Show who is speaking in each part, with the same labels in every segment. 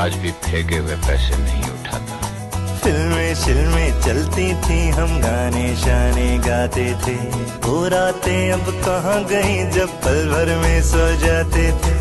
Speaker 1: आज भी फेंके हुए पैसे नहीं उठाता।
Speaker 2: फिल्में शिल्में चलती थी, हम गाने शाने गाते थे। वो रातें अब कहाँ गई जब पल भर में सो जाते थे।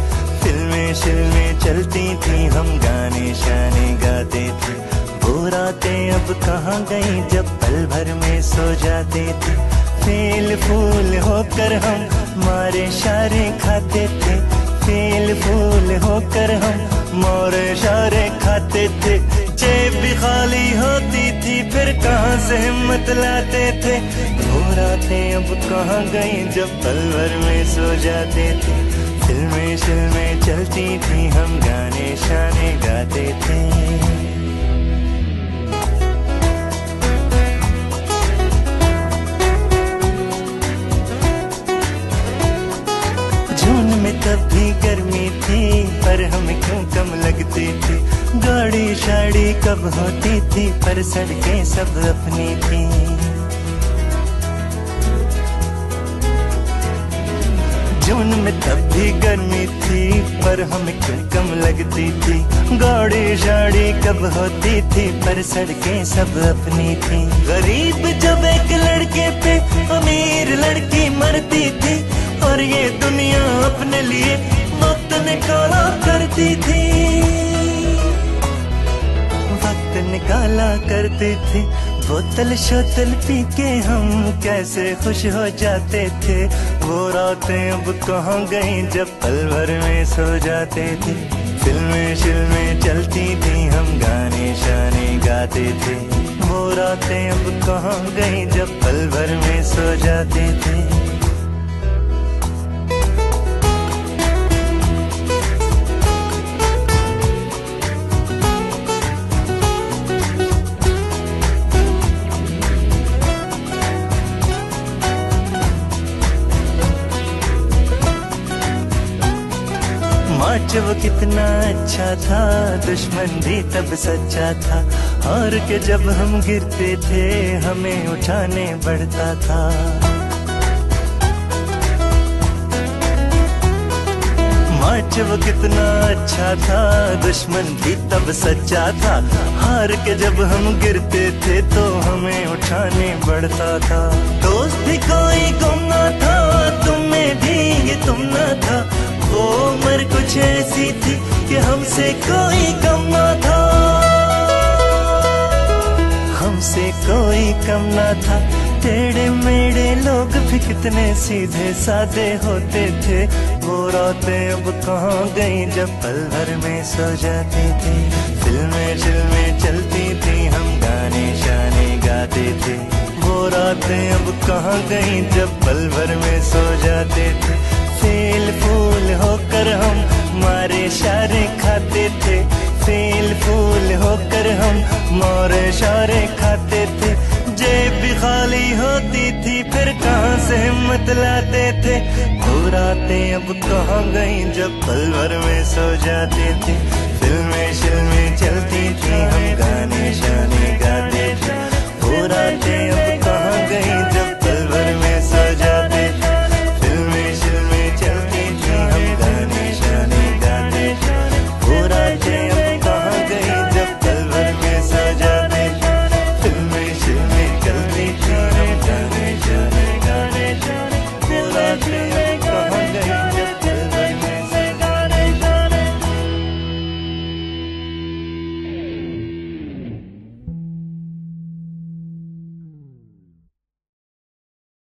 Speaker 2: फिल्में शिल्में चलती थी, हम गाने शाने गाते थे। वो रातें अब कहाँ गई जब पल भर में सो जाते थे। फेल फूल होकर हम मारे शारे खाते थे। फेल फूल होकर हम मोरे शारे खाते थे। जेब भी खाली होती थी, फिर कहाँ से हिम्मत लाते थे। वो रातें अब कहाँ गई जब पल भर में सो जाते थे। फिल्में शिल्में चलती थी, हम गाने शाने गाते थे। जून में तब भी गर्मी थी, पर हमें क्यों कम लगती थी। गाड़ी शाड़ी कब होती थी, पर सड़कें सब अपनी थी। जून में तब भी गर्मी थी, पर हमें क्यों कम लगती थी। गाड़ी शाड़ी कब होती थी, पर सड़कें सब अपनी थी। गरीब जब एक लड़के पे अमीर लड़की मरती थी, और ये दुनिया अपने लिए वक्त निकाला करती थी। वक्त निकाला करती थी। बोतल शोतल पी के हम कैसे खुश हो जाते थे। वो रातें अब कहाँ गई जब पल भर में सो जाते थे। फिल्में शिल्में चलती थी, हम गाने शाने गाते थे। वो रातें अब कहाँ गई जब पल भर में सो जाते थे। जब कितना अच्छा था, दुश्मन भी तब सच्चा था। और के जब हम गिरते थे, हमें उठाने बढ़ता था। जब कितना अच्छा था, दुश्मन भी तब सच्चा था। हार के जब हम गिरते थे, तो हमें उठाने बढ़ता था। दोस्त भी कोई गुम ना था, तुम्हें भी ये तुम ना था। वो उम्र कुछ ऐसी थी कि हमसे कोई कम ना था। हमसे कोई कम ना था। टेढ़े मेढ़े लोग भी कितने सीधे साधे होते थे। वो रातें अब कहाँ गई जब पल भर में सो जाते थे। फिल्में शिल्में चलती थी, हम गाने शाने गाते थे। वो रातें अब कहाँ गई जब पल भर में सो जाते थे। फेल फूल होकर हम मारे शारे खाते थे। फेल फूल होकर हम मारे शारे खाते थे। जेब भी खाली होती थी, फिर कहाँ से हिम्मत लाते थे। वो रातें अब कहाँ गई जब पल भर में सो जाते थे। फिल्में शिल्में चलती थी, हम गाने शाने गाते थे। वो रातें अब कहाँ गई जब पल भर में सो जाते थे। फिल्में शिल्में चलती थी, हम गाने शाने गाते थे। वो रातें अब कहाँ गई जब पल भर में सो जाते थे। फिल्में शिल्में चलती थी, हम गाने शाने गाते थे। वो रातें